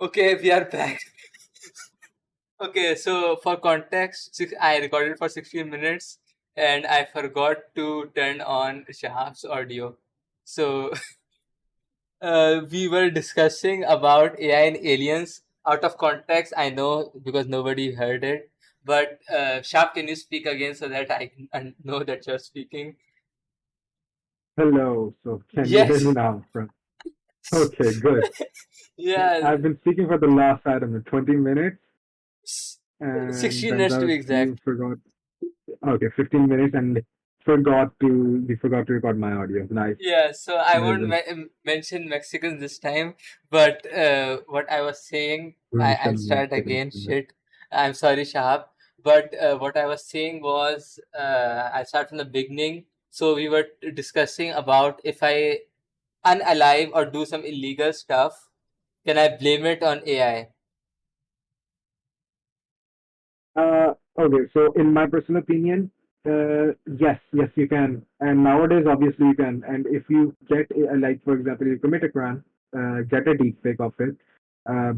Okay, we are back. Okay, so for context, I recorded for 16 minutes and I forgot to turn on Shahab's audio. So we were discussing about AI and aliens out of context. I know because nobody heard it. But Shahab, can you speak again so that I can know that you're speaking? Hello. So can you hear me Yes. now? Okay, good. Yeah, I've been speaking for the last, I don't know, 20 minutes, s- and 16 then minutes to be thus you exact. forgot. Okay, 15 minutes, and we forgot to record my audio. Nice, Yeah, so I won't amazing. mention Mexicans this time, but what I was saying, I'll Mention start Mexican. again. Shit, I'm sorry, Shahab. But what I was saying was, I'll start from the beginning. So we were discussing about if I unalive or do some illegal stuff, can I blame it on AI? Okay, so in my personal opinion, yes, you can. And nowadays, obviously, you can. And if you get, like, for example, you commit a crime, get a deepfake of it,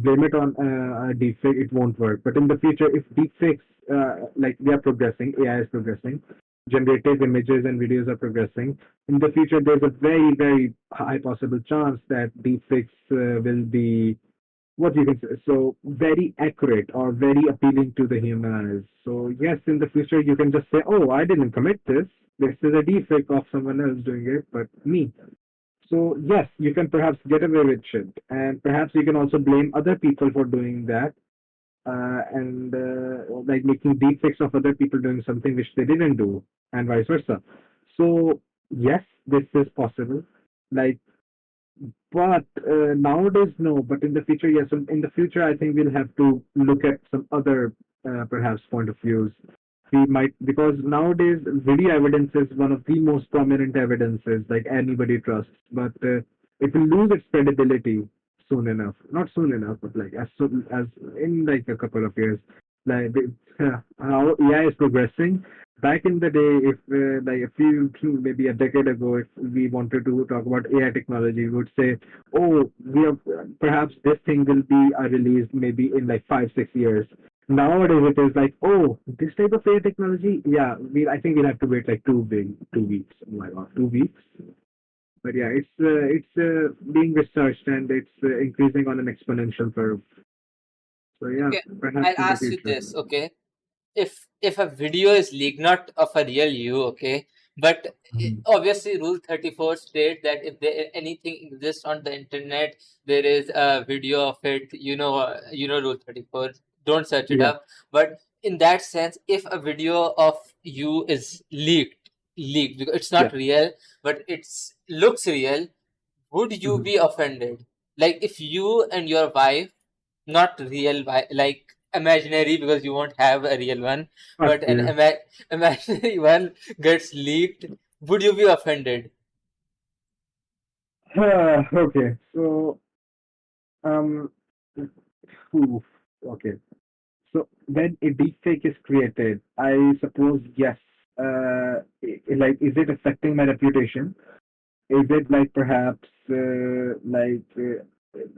blame it on a deepfake, it won't work. But in the future, if deepfakes, like, they are progressing, AI is progressing, generative images and videos are progressing, in the future, there's a very, very high possible chance that deepfakes will be what you can say, so very accurate or very appealing to the human eyes. So yes, in the future you can just say, "Oh, I didn't commit this. This is a defect of someone else doing it, but me." So yes, you can perhaps get away with shit, and perhaps you can also blame other people for doing that, and like making deepfakes of other people doing something which they didn't do, and vice versa. So yes, this is possible. Like but nowadays, no. But in the future, yes. In the future, I think we'll have to look at some other, perhaps, point of views. We might, because nowadays video evidence is one of the most prominent evidences, like anybody trusts. But it will lose its credibility soon enough. Not soon enough, but like as soon as in like a couple of years. Like how AI is progressing, back in the day, if like a few maybe a decade ago, if we wanted to talk about AI technology, we would say, "Oh, we have perhaps this thing will be released maybe in like 5 6 years." Nowadays, it is like, "Oh, this type of AI technology, yeah, I think we'll have to wait like 2 weeks. Oh my god, 2 weeks." But yeah, it's being researched and it's increasing on an exponential curve. So yeah, Okay, perhaps I'll in the ask you future. this. Okay, if a video is leaked, not of a real you, okay, but Mhm. obviously rule 34 states that if there anything exists on the internet, there is a video of it. Rule 34. Don't search it Yeah, up. But in that sense, if a video of you is leaked because it's yeah. not real, but it's looks real, would you Mhm. be offended? Like if you and your wife, not real like imaginary because you won't have a real one, but an Okay. imaginary one gets leaked, would you be offended? Okay, so um, oof, okay. So when a deepfake is created, I suppose yes. Like, is it affecting my reputation? Is it like perhaps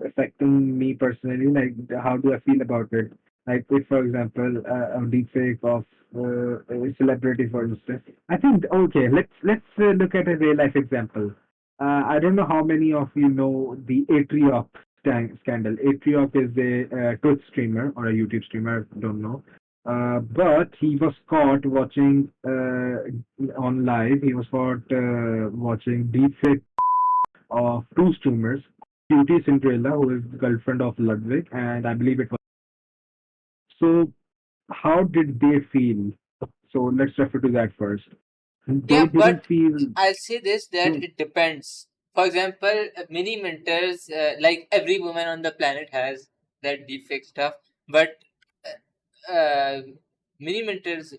affecting me personally? Like, how do I feel about it? Like, if for example, a deepfake of a celebrity, for instance. I think okay. Let's look at a real life example. I don't know how many of you know the Atriok scandal. Atriok is a Twitch streamer or a YouTube streamer. I don't know. But he was caught watching on live. He was caught watching deepfake of two streamers, Cutie Cinderella, who is the girlfriend of Ludwig, and I believe it was. So, how did they feel? So, let's refer to that first. They Yeah, didn't but feel. I'll say this, that Hmm, it depends. For example, mini mentors, like every woman on the planet has that defect stuff, but mini mentors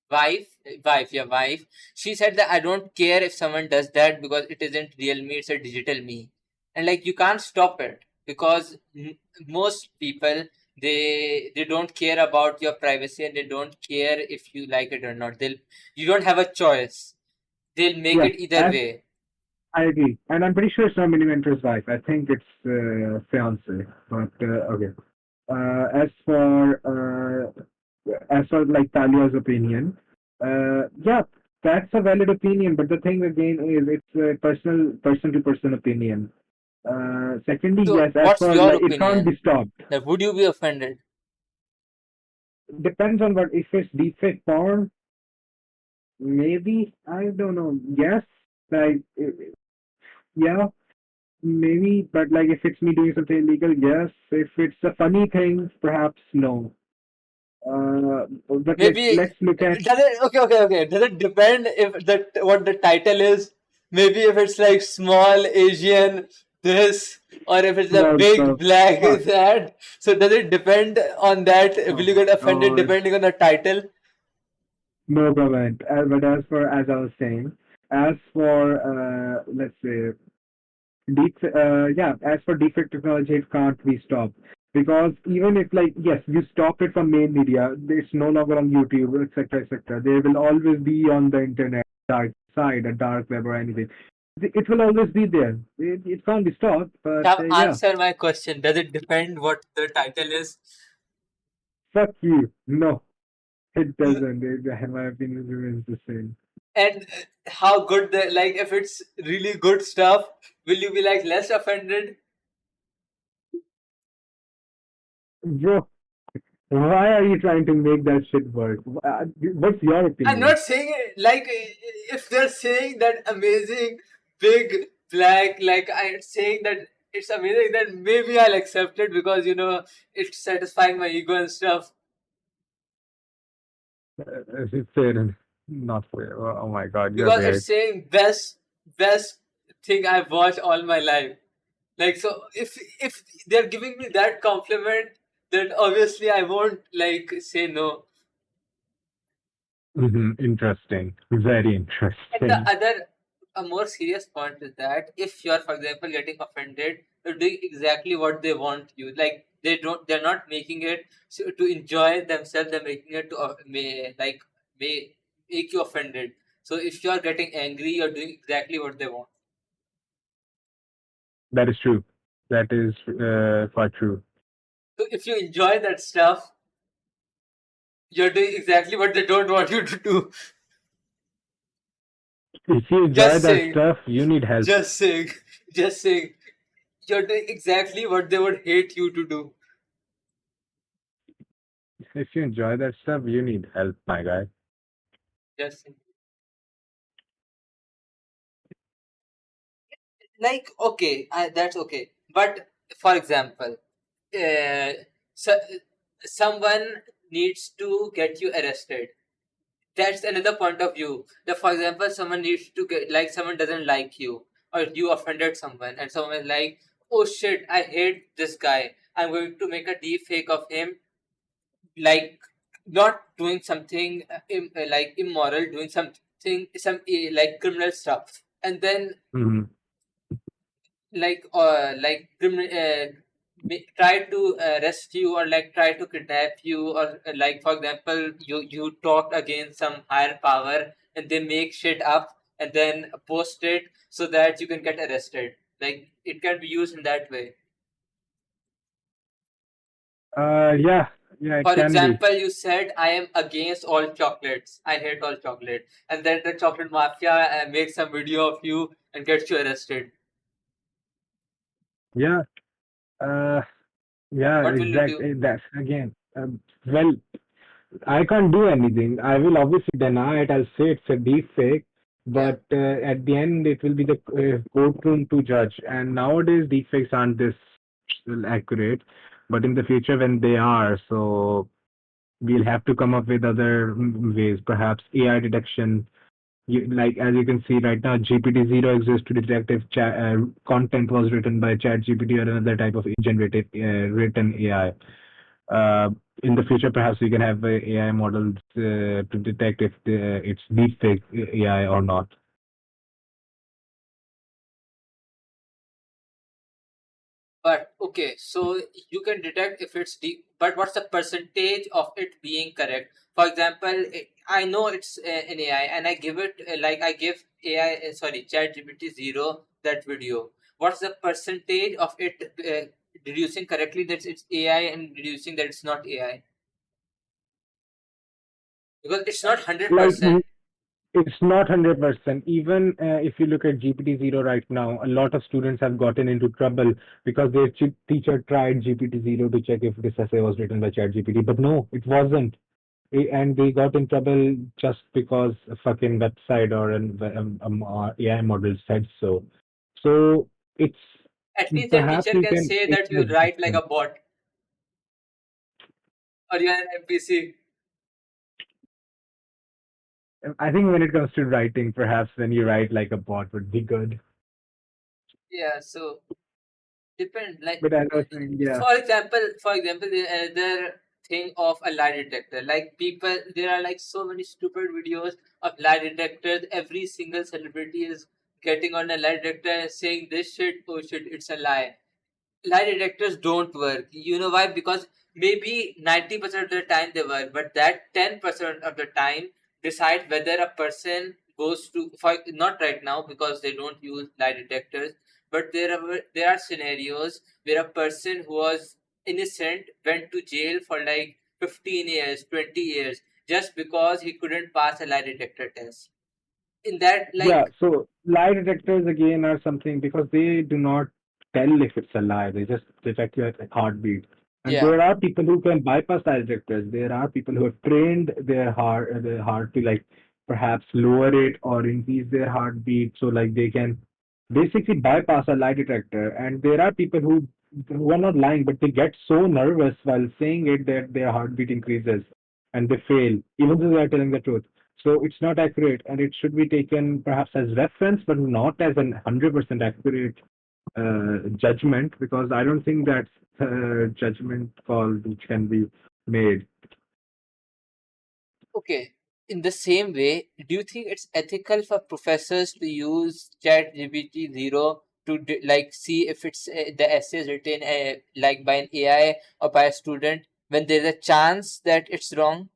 wife, she said that I don't care if someone does that because it isn't real me, it's a digital me. And like you can't stop it because most people, they don't care about your privacy and they don't care if you like it or not. You don't have a choice. They'll make yeah, it either as way. I agree, and I'm pretty sure it's not Mini Mentor's wife. I think it's fiance. But okay. As for like Talia's opinion, yeah, that's a valid opinion. But the thing again is, it's a person to person opinion. Secondly, So, yes, as what's for your like it can't opinion? be stopped. Like, would you be offended? Depends on what. If it's deepfake porn, maybe I don't know. Yes, like yeah, maybe. But like if it's me doing something illegal, yes. If it's a funny thing, perhaps no. But Maybe let's look at does it? Okay, okay, okay. Does it depend if the what the title is? Maybe if it's like small Asian this, or if it's a small big stuff. black Huh. that. So does it depend on that? Oh Will you my get offended god. depending on the title? No comment. But as I was saying, as for let's say as for defect technology, it can't be stopped because even if like yes, you stop it from main media, it's no longer on YouTube, etc., etc. They will always be on the internet, dark side, a dark web or anything. It will always be there. It can't be stopped. But Now yeah, answer my question. Does it depend what the title is? fuck you. No, it doesn't. My opinion remains the same. And how good the like if it's really good stuff, will you be like less offended? Bro, why are you trying to make that shit work? What's your I'm opinion? not saying it like if they're saying that amazing big black, like I'm saying that it's amazing, then maybe I'll accept it because it's satisfying my ego and stuff. It's fair, not fair. Oh my god, you're Because it's weird. saying best thing I've watched all my life. Like so if they're giving me that compliment, then obviously I won't like say no. Interesting. Very And the interesting. other, a more serious point is that if you're, for example, getting offended, you're doing exactly what they want you. Like they're not making it to enjoy themselves. They're making it to may make you offended. So if you're getting angry, you're doing exactly what they want. That is true. That is quite true. So if you enjoy that stuff, you're doing exactly what they don't want you to do. If you enjoy Just that saying, stuff, you need help. just saying, just saying. You're doing exactly what they would hate you to do. If you enjoy that stuff, you need help, my guy. Just saying. Like okay, that's okay, but for example, uh, so, someone needs to get you arrested. That's another point of view. That for example, someone needs to get, like, someone doesn't like you, or you offended someone and someone is like, oh shit, I hate this guy, I'm going to make a deep fake of him, like not doing something like immoral, doing something like criminal stuff, and then hmm try to arrest you, or like try to kidnap you, or like for example you talked against some higher power and they make shit up and then post it so that you can get arrested. Like it can be used in that way. Yeah, yeah, it For can be. example, you said I am against all chocolates, I hate all chocolate, and then the chocolate mafia makes some video of you and gets you arrested. Yeah, uh, yeah, What will you do? exactly. That's again. Well, I can't do anything. I will obviously deny it. I'll say it's a deep fake, Yeah. but at the end, it will be the courtroom to judge. And nowadays, deep fakes aren't this accurate, but in the future, when they are, so we'll have to come up with other ways, perhaps AI detection. Like as you can see right now, GPT-0 exists to detect if content was written by ChatGPT or another type of generated written AI. In the future, perhaps we can have AI models to detect if it's deepfake AI or not. But okay, so you can detect if it's deep, but what's the percentage of it being correct? For example, I know it's an AI, and I give it like I give ChatGPT zero that video, what's the percentage of it deducing correctly that it's AI and deducing that it's not AI? Because it's not hundred Like percent. it's not 100%. Even if you look at GPT zero right now, a lot of students have gotten into trouble because their teacher tried GPT zero to check if this essay was written by ChatGPT, but no, it wasn't. And they got in trouble just because a fucking website or an AI model said so. So it's At least the perhaps teacher you can can say take that it you as write like a reference. bot or you're an NPC. I think when it comes to writing, perhaps when you write like a bot would be good. Yeah, so depend like But as I was saying, yeah, for example, the other thing of a lie detector. Like people, there are like so many stupid videos of lie detectors. Every single celebrity is getting on a lie detector and saying this shit, oh shit, it's a lie. Lie detectors don't work. You know why? Because maybe 90% of the time they work, but that 10% of the time decide whether a person goes to, for not right now because they don't use lie detectors, but there are scenarios where a person who was innocent went to jail for like 15 years, 20 years just because he couldn't pass a lie detector test. In that, yeah. like, So lie detectors again are something because they do not tell if it's a lie. They just detect your heartbeat. And yeah. there are people who can bypass lie detectors. There are people who have trained their heart to like perhaps lower it or increase their heartbeat so like they can basically bypass a lie detector. And there are people who are not lying, but they get so nervous while saying it that their heartbeat increases and they fail, even though they are telling the truth. So it's not accurate, and it should be taken perhaps as reference, but not as an 100% accurate judgment, because I don't think that's a judgment call which can be made. Okay. In the same way, do you think it's ethical for professors to use ChatGPT zero to like see if it's the essay is written like by an AI or by a student when there's a chance that it's wrong?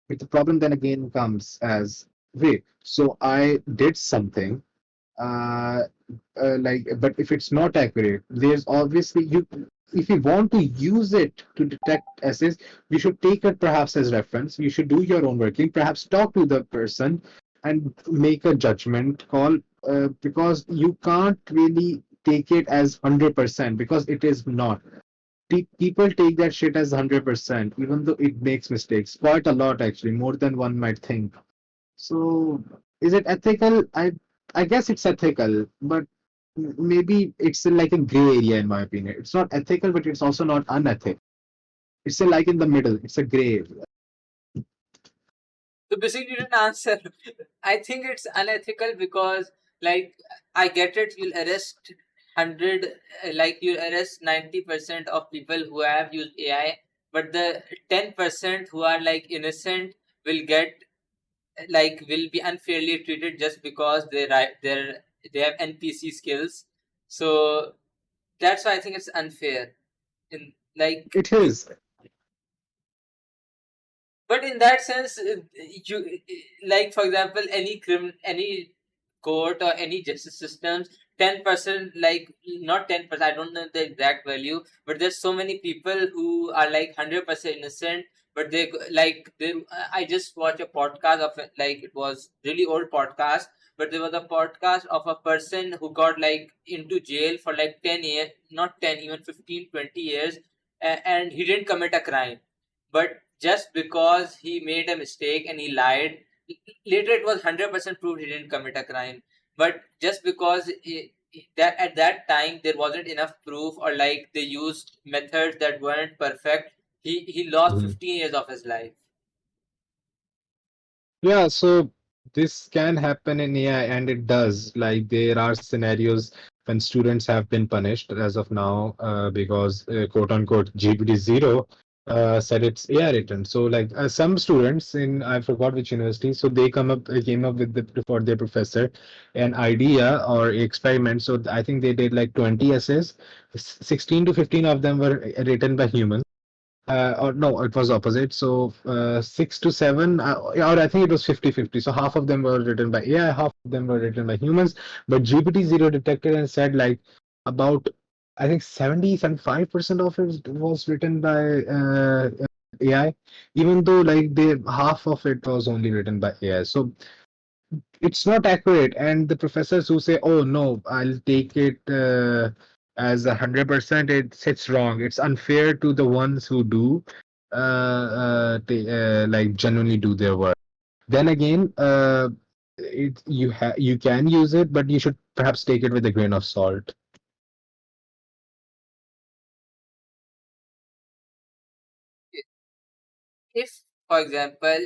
But the problem then again comes as, wait, so I did something, uh, but if it's not accurate, there's obviously you. If you want to use it to detect essays, you should take it perhaps as reference. You should do your own working, perhaps talk to the person and make a judgment call, because you can't really take it as 100% because it is not. People take that shit as 100%, even though it makes mistakes quite a lot, actually, more than one might think. So, is it ethical? I guess it's ethical, but maybe it's still like a gray area in my opinion. It's not ethical, but it's also not unethical. It's still like in the middle. It's a gray area. So basically, you didn't answer. I think it's unethical because, like, I get it. You'll arrest 100, like you arrest 90% of people who have used AI, but the 10% who are like innocent will get like will be unfairly treated just because they have NPC skills. So that's why I think it's unfair. In like It is. but in that sense, you like for example, any court or any justice systems, 10%, like not 10%. I don't know the exact value, but there's so many people who are like 100% innocent. But they, I just watched a podcast of it, like it was really old podcast, but there was a podcast of a person who got like into jail for like 10 years, not 10, even 15, 20 years, and he didn't commit a crime, but just because he made a mistake and he lied, later it was 100% proved he didn't commit a crime. But just because that at that time there wasn't enough proof, or like they used methods that weren't perfect, he lost Mhm. 15 years of his life. Yeah, so this can happen in AI, and it does. Like there are scenarios when students have been punished as of now because quote unquote GPT-0 said it's AI written. So like some students in, I forgot which university, so they came up with for their professor an idea or experiment. So I think they did like 20 essays. 16 to 15 of them were written by humans, or no, it was opposite. So 6 to 7, or I think it was 50-50. So half of them were written by AI, half of them were written by humans. But GPT-0 detected and said like about, I think 70-75% of it was written by AI, even though like they half of it was only written by AI. So it's not accurate, and the professors who say, oh no, I'll take it as 100%, it's wrong. It's unfair to the ones who do like genuinely do their work. Then again, you can use it, but you should perhaps take it with a grain of salt. If, for example,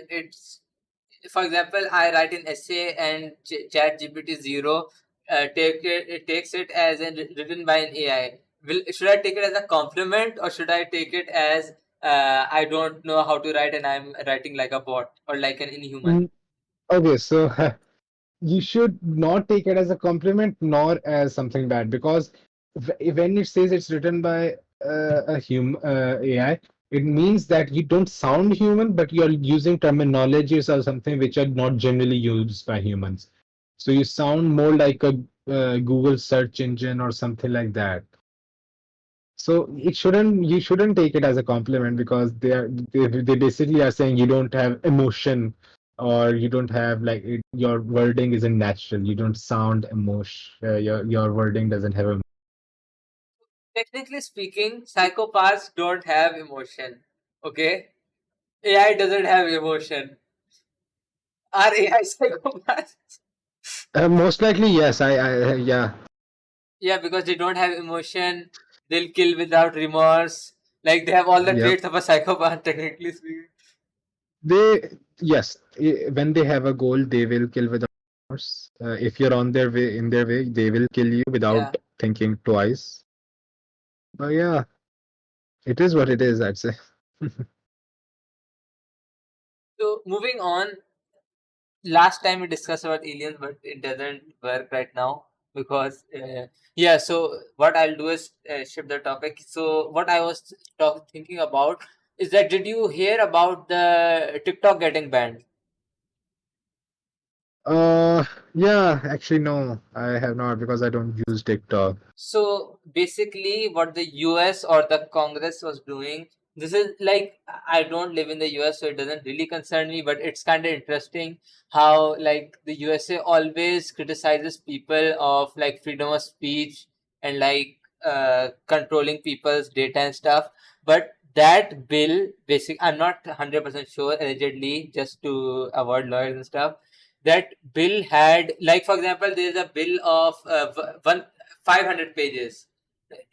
for example, I write an essay and Chat GPT zero it takes it as written by an AI. Should I take it as a compliment, or should I take it as I don't know how to write and I'm writing like a bot or like an inhuman? Mm, okay, so you should not take it as a compliment nor as something bad, because when it says it's written by AI, it means that you don't sound human, but you're using terminologies or something which are not generally used by humans. So you sound more like a Google search engine or something like that. So you shouldn't take it as a compliment, because they basically are saying you don't have emotion, or you don't have like your wording isn't natural. You don't sound emotion. Your wording doesn't have a. Technically speaking, psychopaths don't have emotion. Okay, AI doesn't have emotion. Are AI psychopaths? Most likely, yes. Yeah. Yeah, because they don't have emotion. They'll kill without remorse. Like they have all the Yep. traits of a psychopath, technically speaking. Yes. When they have a goal, they will kill without remorse. If you're on their way, in their way, they will kill you Yeah. without thinking twice. But yeah, it is what it is, I'd say. So moving on, last time we discussed about aliens, but it doesn't work right now because yeah. So what I'll do is shift the topic. So what I was thinking about is that, did you hear about the TikTok getting banned? Uh, yeah, actually, no, I have not, because I don't use TikTok. So basically, what the US or the Congress was doing, this is like, I don't live in the US, so it doesn't really concern me, but it's kind of interesting how, like, the USA always criticizes people of like freedom of speech and like controlling people's data and stuff. But that bill, I'm not 100% sure, allegedly, just to avoid lawyers and stuff. That bill had, like, for example, there's a bill of one 500 pages.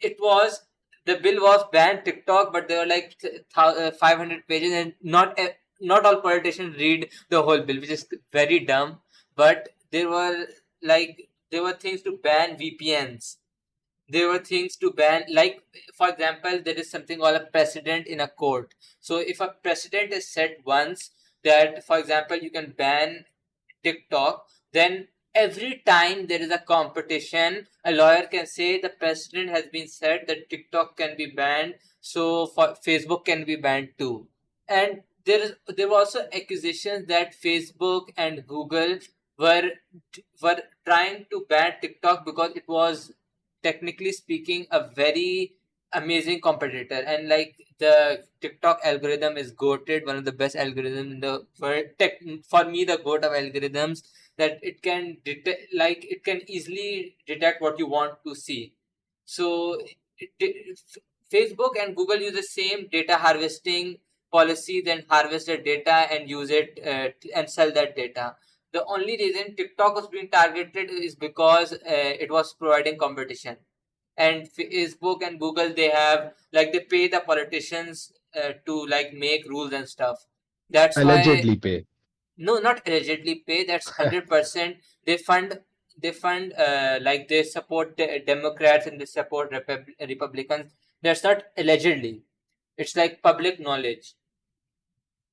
It was The bill was banned TikTok, but there were like 500 pages, and not all politicians read the whole bill, which is very dumb. But there were things to ban VPNs. There were things to ban, like, for example, there is something called a precedent in a court. So if a precedent is set once, that, for example, you can ban TikTok, then every time there is a competition, a lawyer can say the precedent has been set that TikTok can be banned, so for Facebook can be banned too. And there were also accusations that Facebook and Google were were trying to ban TikTok because it was, technically speaking, a very amazing competitor, and like the TikTok algorithm is goated, one of the best algorithms in the world. For me, the goat of algorithms, that it can detect, like, it can easily detect what you want to see. So Facebook and Google use the same data harvesting policy, then harvest the data and use it and sell that data. The only reason TikTok was being targeted is because it was providing competition. And Facebook and Google, they have, like, they pay the politicians to like make rules and stuff. That's why, Allegedly pay. No, not allegedly pay. That's 100%. They fund. They fund. Like they support Democrats and they support Republicans. That's not allegedly. It's like public knowledge.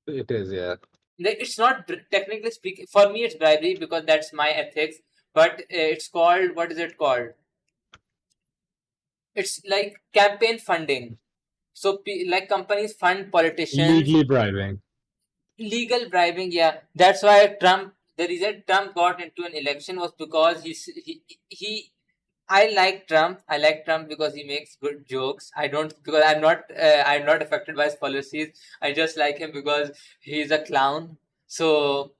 It is, yeah. Like it's not technically speaking. For me, it's bribery because that's my ethics. But it's called, what is it called? It's like campaign funding. So like companies fund politicians. Legally bribing. Legal bribing, yeah. That's why Trump. The reason Trump got into an election was because he. I like Trump. I like Trump because he makes good jokes. I don't, because I'm not. I'm not affected by his policies. I just like him because he's a clown. So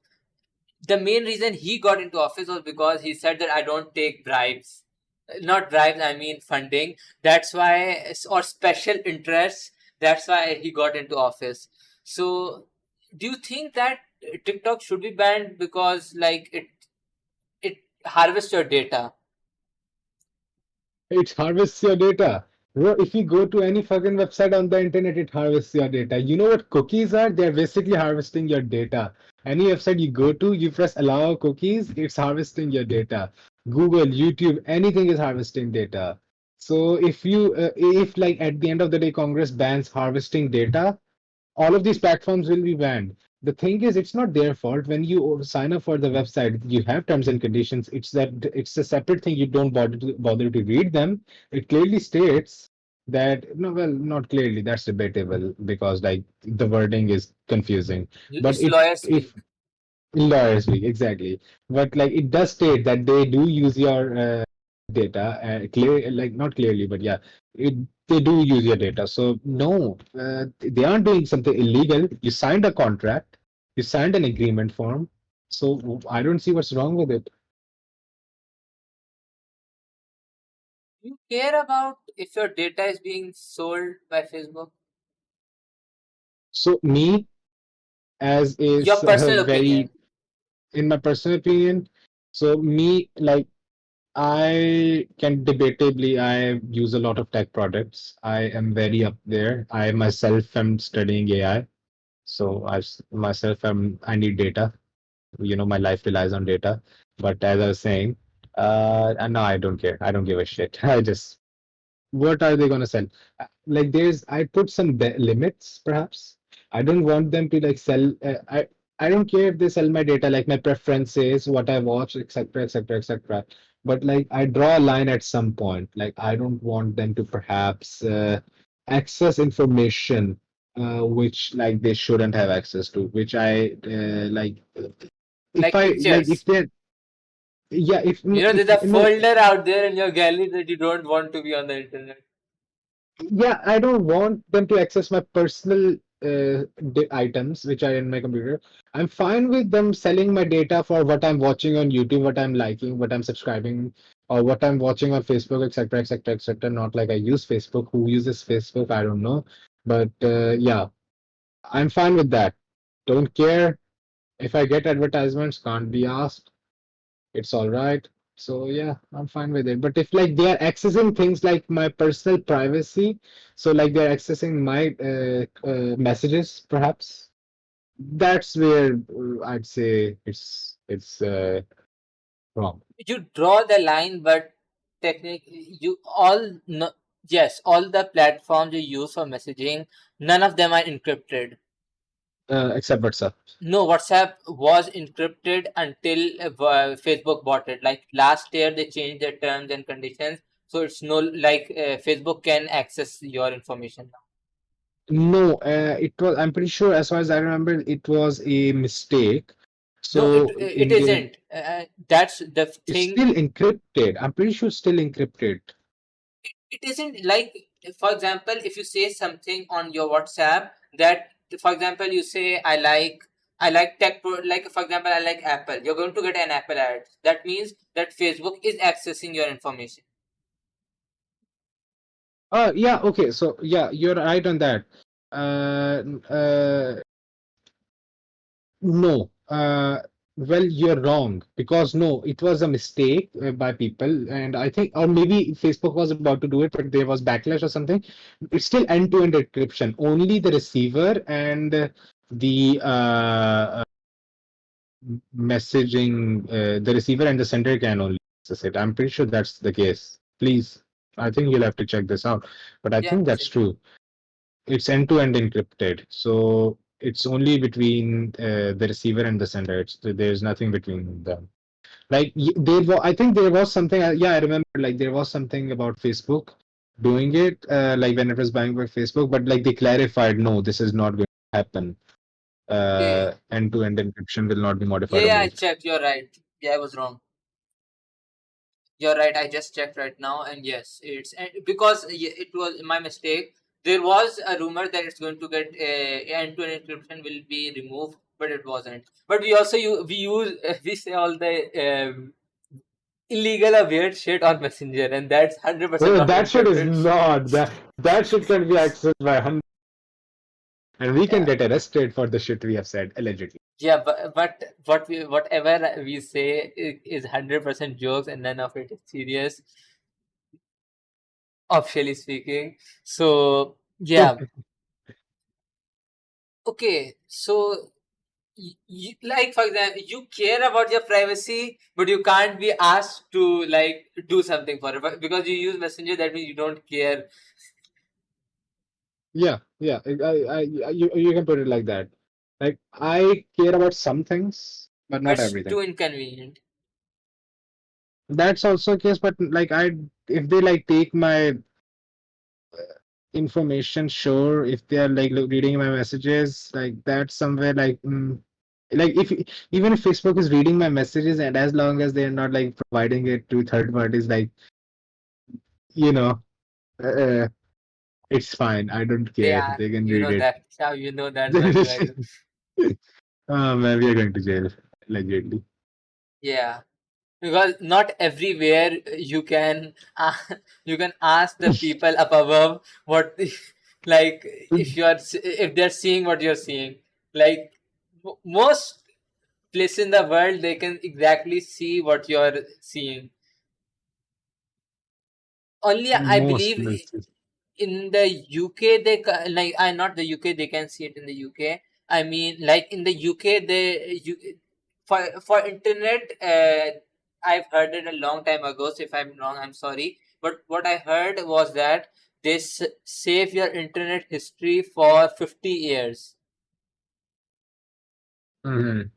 the main reason he got into office was because he said that I don't take bribes. Not bribes, I mean funding. That's why, or special interests. That's why he got into office. So, do you think that TikTok should be banned because like it harvests your data? It harvests your data. Bro, if you go to any fucking website on the internet, it harvests your data. You know what cookies are? They're basically harvesting your data. Any website you go to, you press allow cookies, it's harvesting your data. Google, YouTube, anything is harvesting data. So if like at the end of the day, Congress bans harvesting data, all of these platforms will be banned. The thing is, it's not their fault. When you sign up for the website, you have terms and conditions. It's a separate thing. You don't bother to read them. It clearly states that, no, well, not clearly. That's debatable because like the wording is confusing. But It's lawyer if speak. lawyers week, exactly. But like it does state that they do use your data, clear, like not clearly, but yeah, it, they do use your data. So no, they aren't doing something illegal. You signed a contract, you signed an agreement form. So I don't see what's wrong with it. Do you care about if your data is being sold by Facebook? So me, as Your is personal very, opinion. in my personal opinion, so me like I can debatably, I use a lot of tech products. I am very up there. I myself am studying AI. So myself am I need data. My life relies on data. But as I was saying, and no, I don't care. I don't give a shit. I just what are they going to sell? Like I put some limits perhaps. I don't want them to like sell. I don't care if they sell my data, like my preferences, what I watch, etc., etc., etc. But like I draw a line at some point. Like I don't want them to perhaps access information which like they shouldn't have access to. Which I like. If Like I like, if pictures. they're yeah, if You know, if there's a no, folder out there in your gallery that you don't want to be on the internet. yeah, I don't want them to access my personal items which are in my computer. I'm fine with them selling my data for what I'm watching on YouTube, what I'm liking, what I'm subscribing, or what I'm watching on Facebook, etc., etc., etc. Not like I use Facebook. Who uses Facebook? I don't know. But yeah, I'm fine with that. Don't care if I get advertisements. Can't be asked. It's all right. So yeah, I'm fine with it. But if like they are accessing things like my personal privacy, so like they're accessing my messages, perhaps that's where I'd say it's wrong. You draw the line, but technically, you all no, yes, all the platforms you use for messaging, none of them are encrypted. Except WhatsApp. No, WhatsApp was encrypted until Facebook bought it. Like last year, they changed their terms and conditions, so it's no like Facebook can access your information now. No, it was. I'm pretty sure, as far as I remember, it was a mistake. No, So it in the isn't. That's the it's thing. still encrypted. I'm pretty sure it's still encrypted. It isn't like, for example, if you say something on your WhatsApp that, for example, you say I like like for example I like Apple, you're going to get an Apple ad. That means that Facebook is accessing your information. Yeah, okay. So yeah, you're right on that. Uh, No, well, you're wrong because no, it was a mistake by people, and I think, or maybe Facebook was about to do it, but there was backlash or something. It's still end-to-end encryption. Only the receiver and the messaging, the receiver and the sender can only access it. I'm pretty sure that's the case. Please, I think you'll have to check this out. But I Yeah, think that's checking. true. It's end-to-end encrypted, so it's only between the receiver and the sender. There's nothing between them. Like I think there was something. Yeah, I remember. Like there was something about Facebook doing it. Like when it was buying by Facebook, but like they clarified, no, this is not going to happen. Okay. End-to-end encryption will not be Yeah, yeah, I modifiable. checked. You're right. Yeah, I was wrong. You're right. I just checked right now, and yes, it's because it was my mistake. There was a rumor that it's going to get end-to-end encryption will be removed, but it wasn't. But we also we use we say all the illegal or weird shit on Messenger, and that's 100% not That shit is encrypted. not that shit can be accessed by 100, and we can Yeah, get arrested for the shit we have said allegedly. yeah, but whatever we say is 100% jokes, and none of it is serious, officially speaking. So yeah, okay. So like for example, you care about your privacy, but you can't be asked to like do something for it because you use Messenger. That means you don't care. Yeah, yeah. You can put it like that. Like I care about some things, but But not it's everything. too inconvenient. That's also a case, but like if they like take my information, sure. If they are like reading my messages, like that's somewhere like, like if even if Facebook is reading my messages, and as long as they are not like providing it to third parties, like you know, uh, it's fine. I don't care. Yeah, They can you read know it. that. Yeah, you know that very well. Oh man, we are going to jail, allegedly. Yeah, because not everywhere you can you can ask the people up above what like if if they're seeing what you're seeing. Like most places in the world, they can exactly see what you're seeing. Only I Most believe places. in the UK like I not the UK they can see it in the UK. I mean like in the UK for internet I've heard it a long time ago. So if I'm wrong, I'm sorry. But what I heard was that they save your internet history for 50 years. Mhm.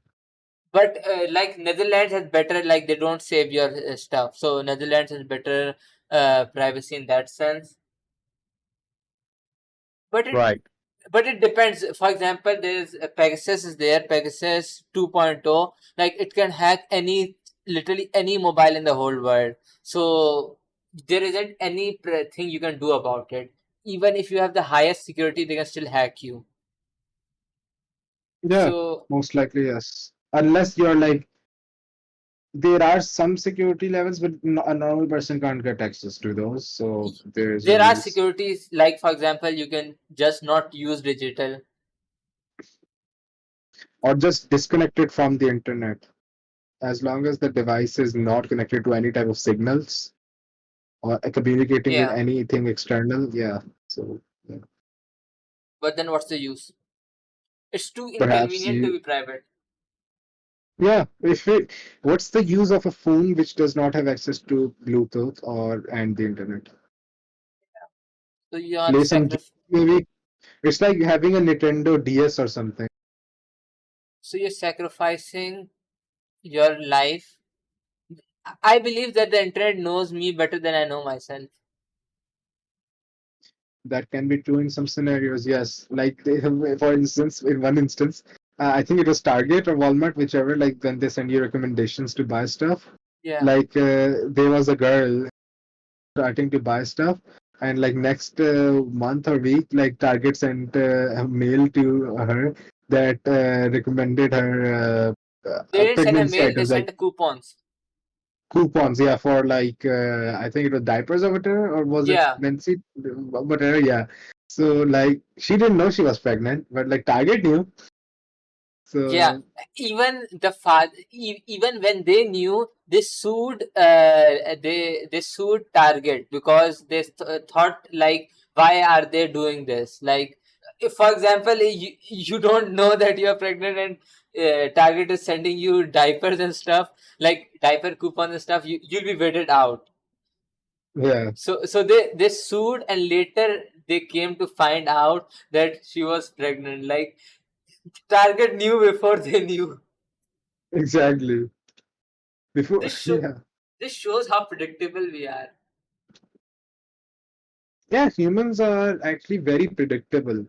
But like Netherlands has better like they don't save your stuff. So Netherlands has better privacy in that sense. But it depends. For example, there's Pegasus is there, Pegasus 2.0. Like it can hack literally any mobile in the whole world. So there isn't any thing you can do about it. Even if you have the highest security, they can still hack you. Yeah, So most likely yes. Unless you're like, there are some security levels, but a normal person can't get access to those. So there's there are always, securities like for example, you can just not use digital. or just disconnected from the internet. As long as the device is not connected to any type of signals or communicating with Yeah, anything external, yeah. So yeah. but then what's the use? It's too Perhaps inconvenient to you, be private. yeah. If it, what's the use of a phone which does not have access to Bluetooth or and the internet? So you are Play some game, maybe. It's like having a Nintendo DS or something. you're sacrificing your life. I believe that the internet knows me better than I know myself. That can be true in some scenarios, yes. Like they have, for instance, in one instance, I think it was Target or Walmart, whichever. Like when they send you recommendations to buy stuff, Yeah. like there was a girl starting to buy stuff, and like next month or week, like Target sent a mail to her that recommended her They didn't send a pregnancy mail, they items, like sent coupons. coupons, yeah, for like I think it was diapers or whatever, or was it Yeah. pregnancy, whatever, yeah. So like she didn't know she was pregnant, but like Target knew. Yeah. So Even the father, even when they knew, they sued. They sued Target because they thought like, why are they doing this? Like, if, for example, you don't know that you're pregnant and Target is sending you diapers and stuff, like diaper coupons and stuff, you'll be weighted out. Yeah, So they sued, and later they came to find out that she was pregnant. Like, Target knew before they knew. exactly. Before, This show yeah, this shows how predictable we are. yeah, humans are actually very predictable.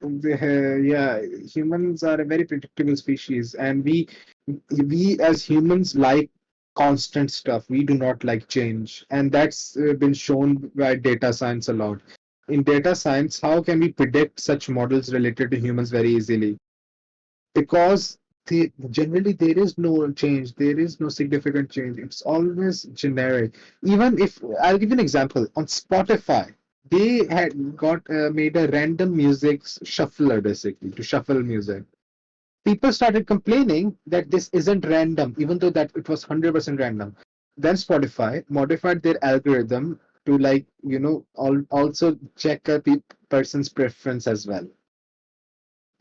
Yeah, humans are a very predictable species, and we as humans like constant stuff. We do not like change, and that's been shown by data science a lot. In data science, how can we predict such models related to humans very easily? Because generally there is no change, there is no significant change. It's always generic. Even if I'll give you an example on Spotify, they had got made a random music shuffler basically to shuffle music. People started complaining that this isn't random, even though that it was 100% random. Then Spotify modified their algorithm to like also check a person's preference as well,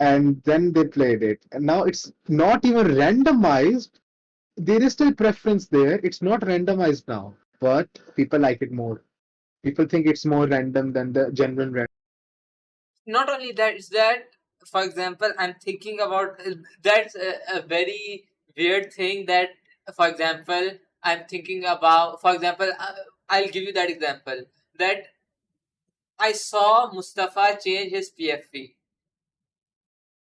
and then they played it. And now it's not even randomized. There is still preference there. It's not randomized now, but people like it more. People think it's more random than the genuine random. Not only that, it's that, for example, I'm thinking about that's a very weird thing that, for example, I'm thinking about, for example, I'll give you that example that I saw Mustafa change his PFP.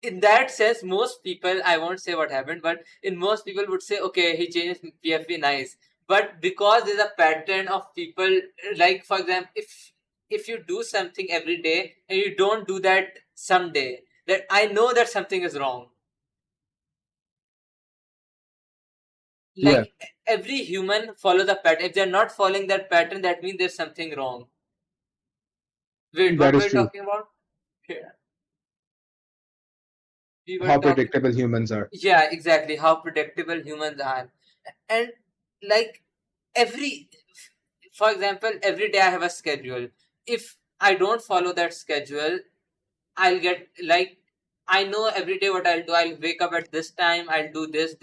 In that sense, most people, I won't say what happened, but in most people would say, okay, he changed his PFP, nice. But because there's a pattern of people, like, for example, if you do something every day and you don't do that someday, that I know that something is wrong. Yeah, Like, every human follows a pattern. If they're not following that pattern, that means there's something wrong. Wait, what that were is you true. talking about? Yeah. We were How talking. predictable humans are. Yeah, exactly. How predictable humans are. And, like, every, for example, every day I have a schedule. If I don't follow that schedule, I'll get, like, I know every day what I'll do. I'll wake up at this time, I'll do this,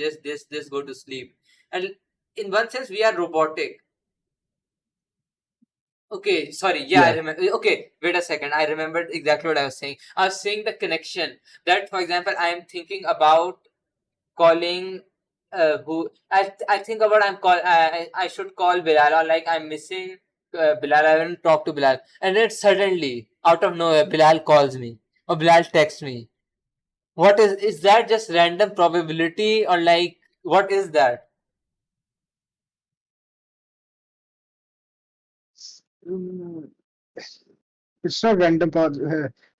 go to sleep. And in one sense, we are robotic. Okay, sorry. Yeah, I Yeah, remember. Okay, wait a second. I remembered exactly what I was saying. I was saying the connection that, for example, I am thinking about calling who I think about I'm call I should call Bilal, or like I'm missing Bilal. I haven't talked to Bilal, and then suddenly out of nowhere Bilal calls me or Bilal texts me. What is that? Just random probability, or like, what is that? Mm, it's not random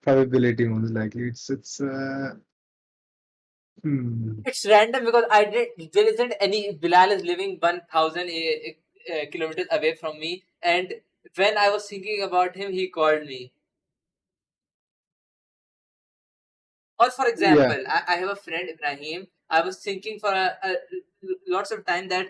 probability most likely. Hmm. It's random because I did. There isn't any. Bilal is living 1,000 kilometers away from me, and when I was thinking about him, he called me. Or, for Yeah, example, I have a friend, Ibrahim. I was thinking for lots of time that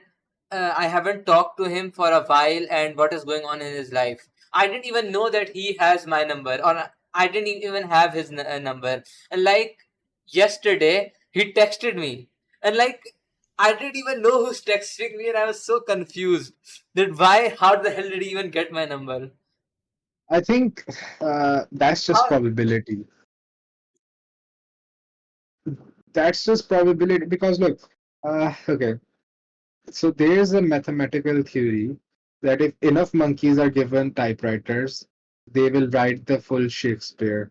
I haven't talked to him for a while, and what is going on in his life. I didn't even know that he has my number, or I didn't even have his number. And, like, yesterday, he texted me, and, like, I didn't even know who's texting me, and I was so confused that why, how the hell did he even get my number? I think that's just How? probability. That's just probability because look, okay. So there's a mathematical theory that if enough monkeys are given typewriters, they will write the full Shakespeare.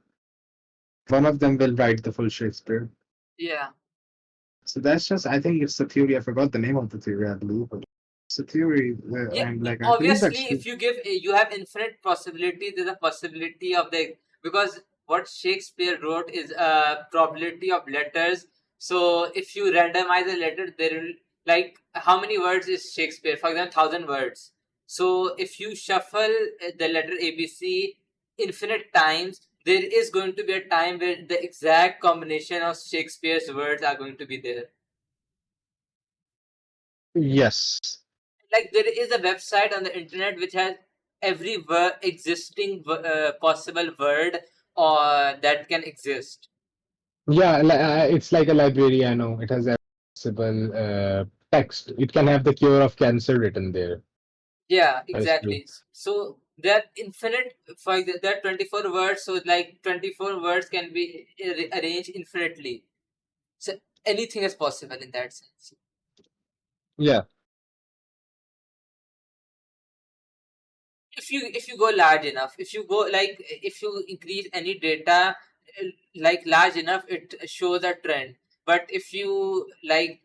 One of them will write the full Shakespeare. Yeah. So that's just, I think it's a theory. I forgot the name of the theory, I believe. But it's a theory, Yeah, and like I believe obviously, that's true. if you give, you have infinite possibility. There's a possibility of the, because what Shakespeare wrote is a probability of letters. So if you randomize a letter, there will, like, how many words is Shakespeare? For example, 1,000 words. So if you shuffle the letter ABC infinite times, there is going to be a time where the exact combination of Shakespeare's words are going to be there. Yes. Like, there is a website on the internet which has every existing possible word that can exist. Yeah, it's like a library. I know it has accessible text. It can have the cure of cancer written there. Yeah, That is true. exactly. So there infinite, for example, there are 24 words, so like 24 words can be arranged infinitely. So anything is possible in that sense. Yeah. If you go large enough, if you increase any data like large enough, it shows a trend. But if you like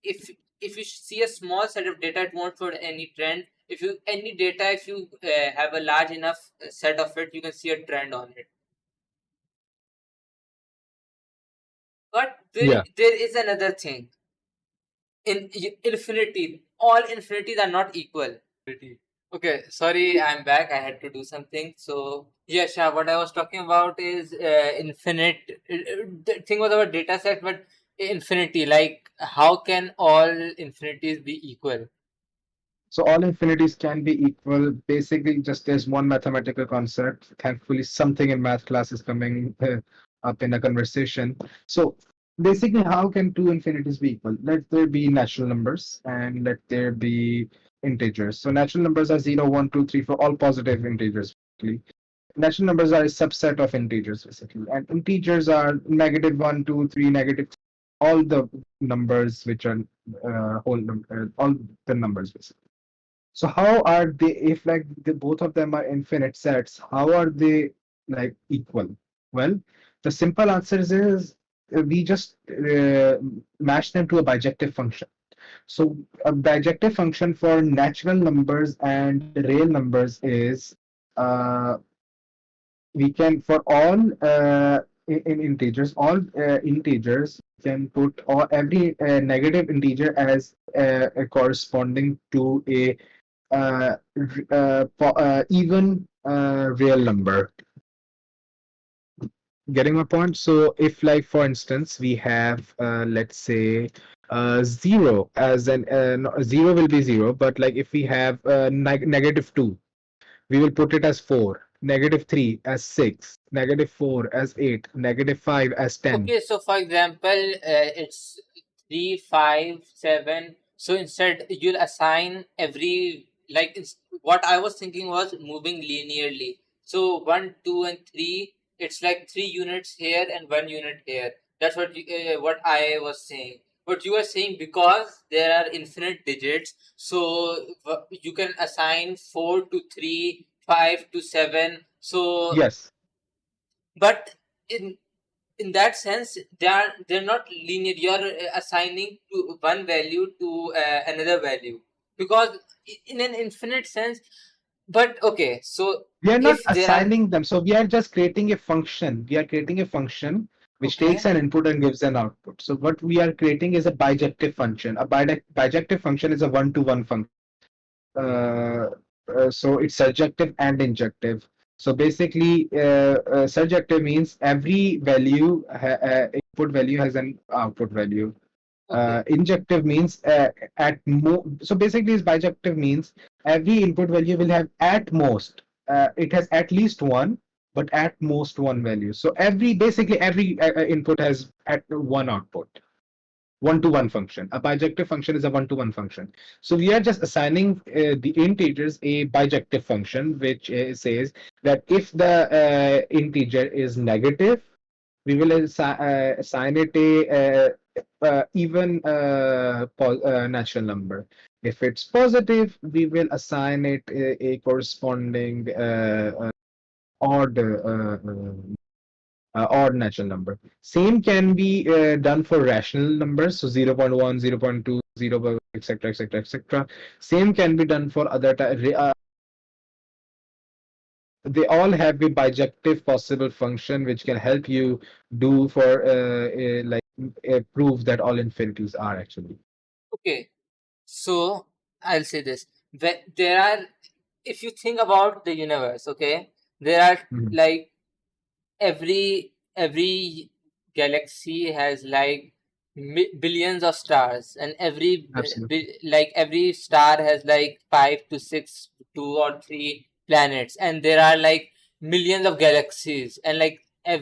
if if you see a small set of data, it won't show any trend. If you have a large enough set of it, you can see a trend on it. But Yeah. there is another thing. In infinity, all infinities are not equal. Okay, sorry, I'm back. I had to do something. So, yeah, Shah, what I was talking about is infinite. The thing was about data set, but infinity, like, how can all infinities be equal? So all infinities can be equal. Basically, just there's one mathematical concept. Thankfully, something in math class is coming up in a conversation. So basically, how can two infinities be equal? Let there be natural numbers and let there be integers. So natural numbers are 0, 1, 2, 3, 4, all positive integers. Basically. Natural numbers are a subset of integers, basically. And integers are negative 1, 2, 3, negative all the numbers which are whole number, all the numbers, basically. So how are they, if like both of them are infinite sets, how are they like equal? Well, the simple answer is we just match them to a bijective function. So a bijective function for natural numbers and real numbers is uh, we can for all in integers, all integers can put all every negative integer as corresponding to a even real number. Getting my point? So if like for instance we have let's say zero as an zero will be zero, but like if we have negative 2, we will put it as 4, negative 3 as 6, negative 4 as 8, negative 5 as 10. Okay, so for example, it's 3, 5, 7. So instead, you'll assign every what I was thinking was moving linearly. So 1, 2, and 3. It's like 3 units here and 1 unit here. That's what I was saying. But you are saying because there are infinite digits, so you can assign 4 to 3, 5 to 7. So, Yes. but in that sense they're not linear. You're assigning to one value to another value because in an infinite sense. But okay, so We are not if there are assigning them. So we are just creating a function. We are creating a function which takes okay an input and gives an output. So what we are creating is a bijective function. A bijective function is a one-to-one function. Uh, so it's surjective and injective. So basically, surjective means every value, input value has an output value. okay Injective means so basically is bijective means every input value will have at most it has at least one, but at most one value. So every input has at one output, one-to-one function. A bijective function is a one-to-one function. So we are just assigning the integers a bijective function, which says that if the integer is negative, we will assign it a even natural number. If it's positive, we will assign it a corresponding odd odd natural number. Same can be done for rational numbers, so 0.1, 0.2, 0, etc., etc., etc. Same can be done for other they all have a bijective possible function which can help you do for prove that all infinities are actually. okay so I'll say this. There are, if you think about the universe, okay, there are Mhm. like every galaxy has like billions of stars, and Absolutely. every star has like 5 to 6, 2 or 3 planets, and there are like millions of galaxies, and like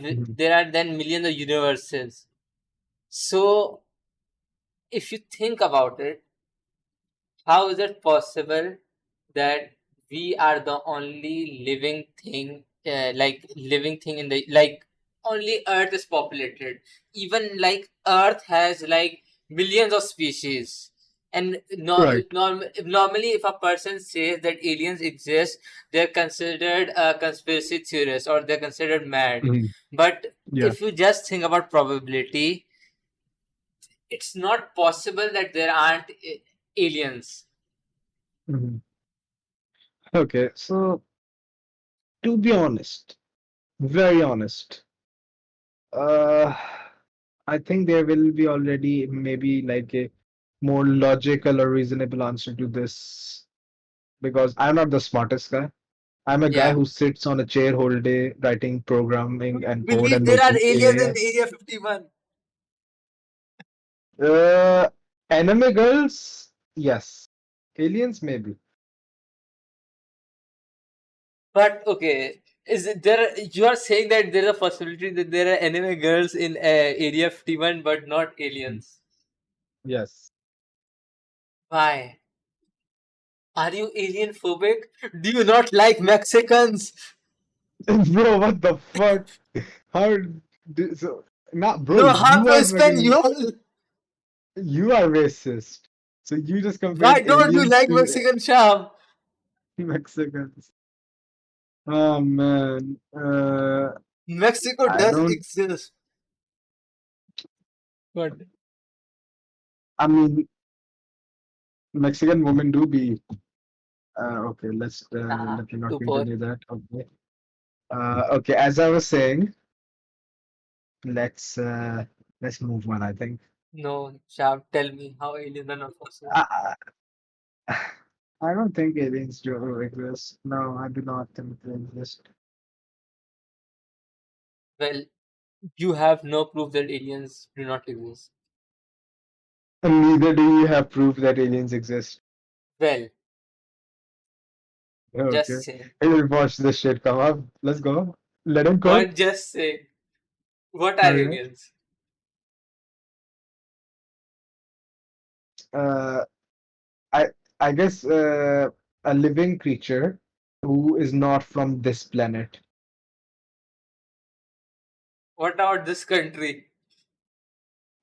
Mhm. there are then millions of universes. So if you think about it, how is it possible that we are the only living thing, living thing in the, like, only Earth is populated? Even like Earth has like millions of species. And Right. normally, if a person says that aliens exist, they're considered a conspiracy theorist or they're considered mad. Mhm. But Yeah. if you just think about probability, it's not possible that there aren't aliens. Mhm. Okay, so to be honest, very honest, uh, I think there will be already maybe like a more logical or reasonable answer to this because I'm not the smartest guy. I'm a guy Yeah. who sits on a chair whole day writing programming and code Believe and there are making aliens in AI. Area 51. Uh, Anime girls, yes. Aliens, maybe. But okay, is it there? You are saying that there is a possibility that there are anime girls in Area 51, but not Mhm. aliens. Yes. Why? Are you alien phobic? Do you not like Mexicans? Bro, what the fuck? How so not bro, No, half Espanol. you are racist. So you just Why compared don't you aliens like to Mexican charm? Mexicans. Oh man. Mexico I does don't exist. What? I mean Mexican women do be okay, let me not Too poor. continue that. Okay. Okay, as I was saying, let's uh let's move on, I think. No, Shab, tell me how aliens are not possible. I, I don't think aliens do exist. No, I do not think they exist. Well, you have no proof that aliens do not exist. And neither do you have proof that aliens exist. Well, Okay. just saying. Hey, we'll watch this shit come up. Let's go. Let him What? cook. Just saying. What are Okay. aliens? Uh, I I guess a living creature who is not from this planet. What about this country?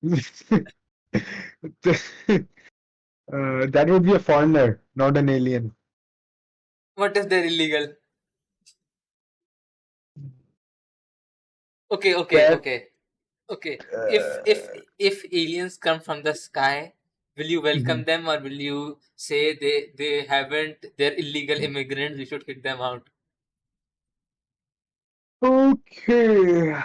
That would be a foreigner, not an alien. What if they're illegal? Okay, okay, Well, okay, okay. If uh, if aliens come from the sky, will you welcome mhm. them or will you say they haven't? They're illegal immigrants. We should kick them out. Okay.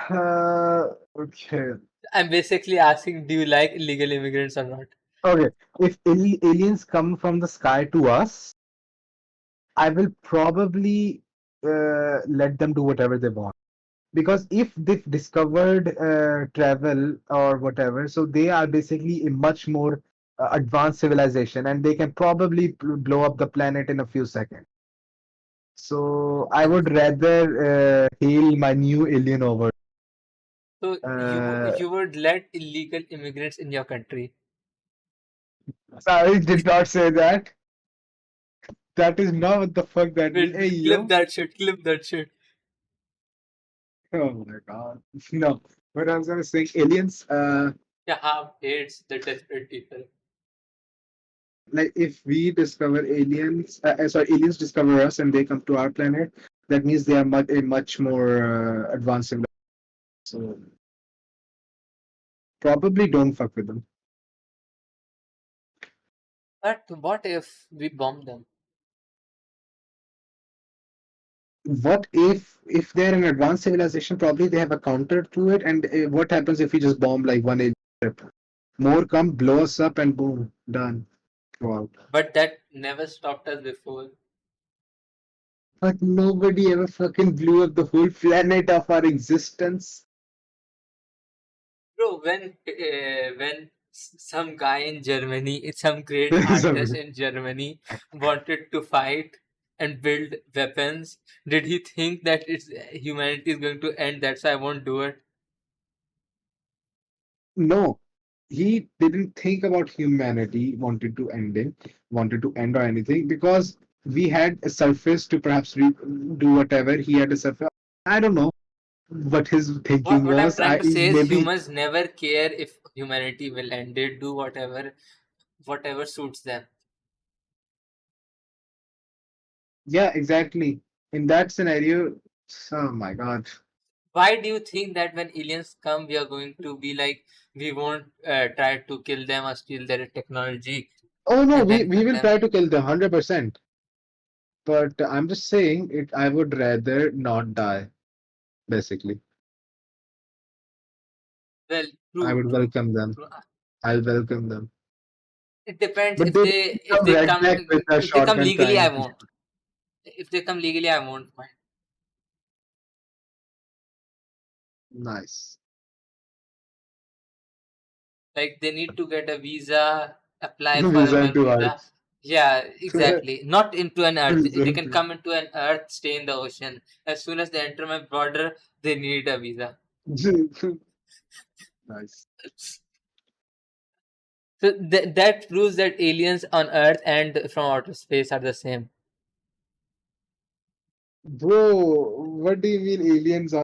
Okay. I'm basically asking, do you like illegal immigrants or not? Okay. If aliens come from the sky to us, I will probably let them do whatever they want. Because if they've discovered travel or whatever, so they are basically a much more advanced civilization and they can probably blow up the planet in a few seconds. So I And would rather hail my new alien over. so Uh, you would let illegal immigrants in your country? Sorry, did not say that. That is not what the fuck that means. Hey, Wait, clip yo. that shit. Clip that shit. Oh my God. No. What I was gonna say, aliens, Shahab hates the desperate people. like if we discover aliens, sorry, aliens discover us and they come to our planet, that means they are much more advanced civilization. So probably don't fuck with them. But what if we bomb them? What if they're an advanced civilization? Probably they have a counter to it. And what happens if we just bomb like one alien ship? More come, blow us up, and boom, done. Wow. But that never stopped us before. But nobody ever fucking blew up the whole planet of our existence. Bro, when some guy in Germany, some great artist So, in Germany wanted to fight, and build weapons, did he think that humanity is going to end? That's why I won't do it. No, he didn't think about humanity wanted to end or anything because we had a surface to perhaps do whatever. He had a surface. I don't know what his thinking What I'm was. trying I to say is maybe humans never care if humanity will end. They do whatever suits them. yeah, exactly. In that scenario, oh my God. Why do you think that when aliens come, we are going to be like, we won't try to kill them or steal their technology Oh no, and then we kill will them? try to kill them 100%. But I'm just saying it. I would rather not die. Basically, Well, I true, would true, welcome them. true. I'll welcome them. It depends But if they they if come they right come back with a if they come shotgun legally, I trying to won't. If they come legally, I won't mind. nice. Like they need to get a visa, apply for a Visa work into visa. Earth. Yeah, exactly. Not into an earth. Visa They can into come into an earth, stay in the ocean. As soon as they enter my border, they need a visa. nice. So that proves that aliens on Earth and from outer space are the same. Bro, what do you mean aliens are?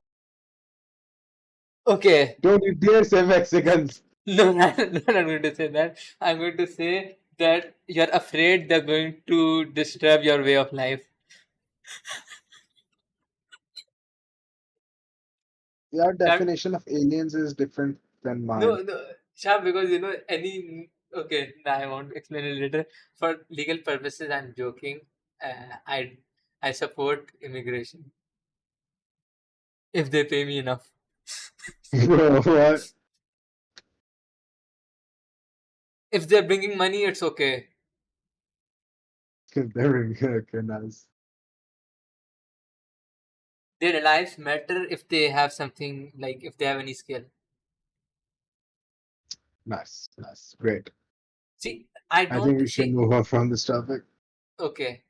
Okay. Don't you dare say Mexicans. No, no, I'm not going to say that. I'm going to say that you're afraid they're going to disturb your way of life. Your That definition of aliens is different than no, mine. no, Sham, because any. Okay, nah, I won't explain it later. For legal purposes, I'm joking. I support immigration if they pay me enough. Bro, what? If they're bringing money, it's okay. Okay, nice. Their lives matter if they have something like if they have any skill. Nice, nice. Great. See, I I think don't we should see. move on from this topic. Okay,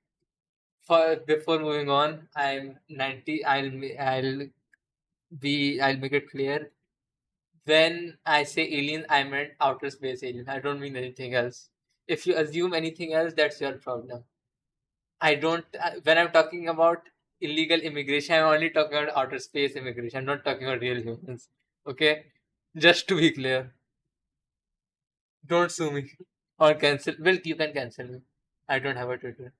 for before moving on, I'm 90. I'll make it clear. When I say alien, I meant outer space alien. I don't mean anything else. If you assume anything else, that's your problem. I don't. When I'm talking about illegal immigration, I'm only talking about outer space immigration. I'm not talking about real humans. Okay, just to be clear. Don't sue me or cancel. Well, you can cancel me. I don't have a Twitter.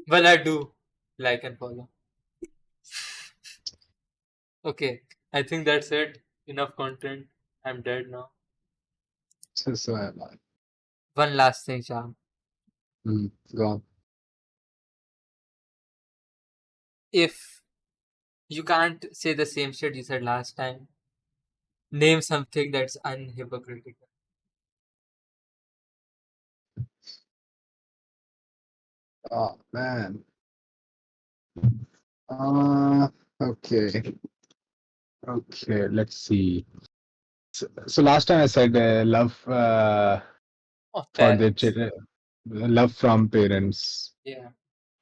Well, I do like and follow. Okay, I think that's it. Enough content. I'm dead now. So am I. One last thing, Sham. Go on. If you can't say the same shit you said last time, name something that's unhypocritical. Oh man. Uh, okay. Okay, let's see. So last time I said love Of for the parents. children, love from parents Yeah.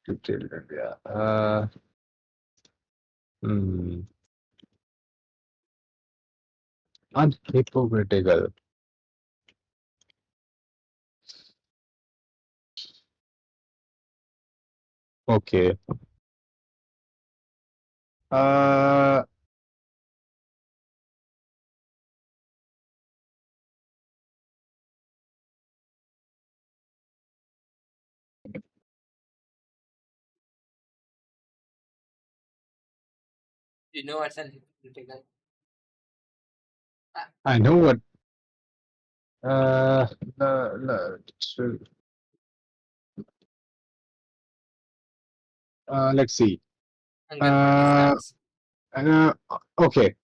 to children. Yeah. Hmm. Unhypocritical. Okay. Uh, You know what's unhypocritical? Uh, I know what. Uh, so, let's see. Hunger for these Uh, nuts. uh, okay.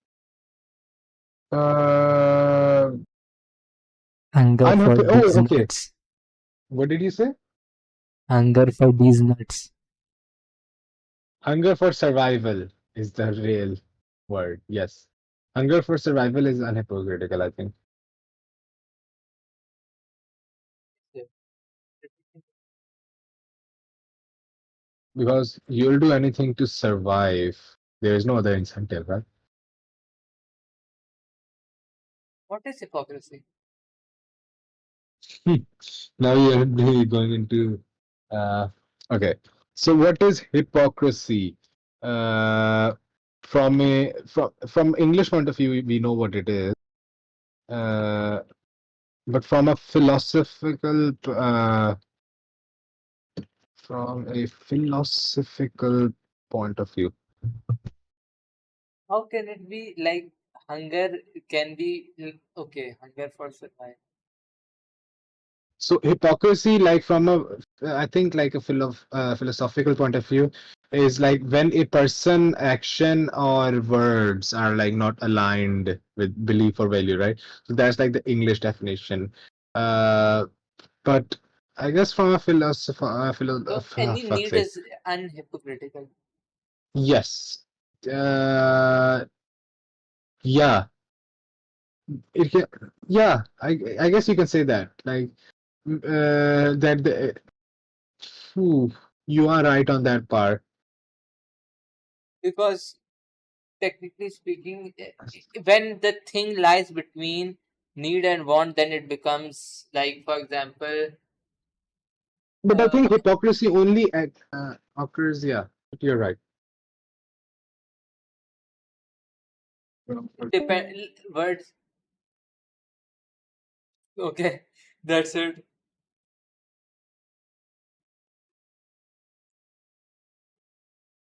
Uh, Hunger for Oh, these okay. nuts. What did you say? Hunger for these nuts. Hunger for survival is the real word. Yes. Hunger for survival is unhypocritical, I think. Yeah. because you'll do anything to survive. There is no other incentive, right? What is hypocrisy? Now you're really going into uh okay. So what is hypocrisy? Uh from English point of view, we know what it is. Uh but from a philosophical point of view. How can it be like hunger can be okay, hunger for survival. So hypocrisy, like from a, I think like a philosophical point of view, is like when a person, action, or words are like not aligned with belief or value, right? So that's like the English definition. Uh, but I guess from a So any fuck's need sake, is unhypocritical. yes, uh, yeah, it can, yeah, I guess you can say that, like, that the, phew, you are right on that part. Because technically speaking, when the thing lies between need and want, then it becomes like, for example, But I think uh, hypocrisy only occurs, yeah, but you're right. depend words. Okay, that's it.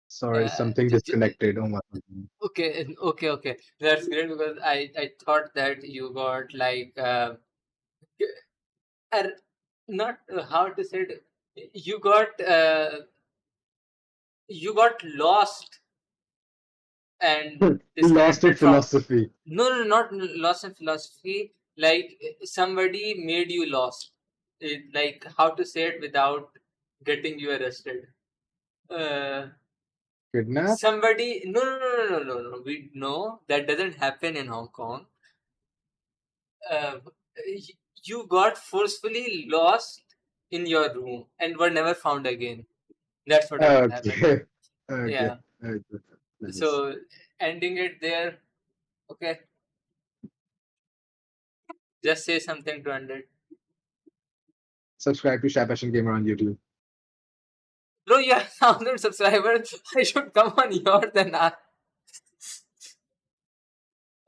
Sorry, Uh, something j- j- disconnected. Oh my God. okay. That's great because I thought that you got like er, not how to say it. You got lost and Lost in disconnected from. philosophy. No, not lost in philosophy. Like somebody made you lost. Like how to say it without getting you arrested. Uh, Kidnap? somebody. No. We know that doesn't happen in Hong Kong. You got forcefully lost in your room and were never found again. That's what Okay. happened. Okay. Yeah. Okay. Nice. So ending it there. Okay. Just say something to end it. Subscribe to Shabashin Gamer on YouTube. Bro, you have 1,000 subscribers. I should come on your than I.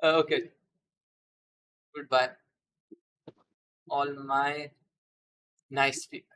Okay. Goodbye. All my nice people.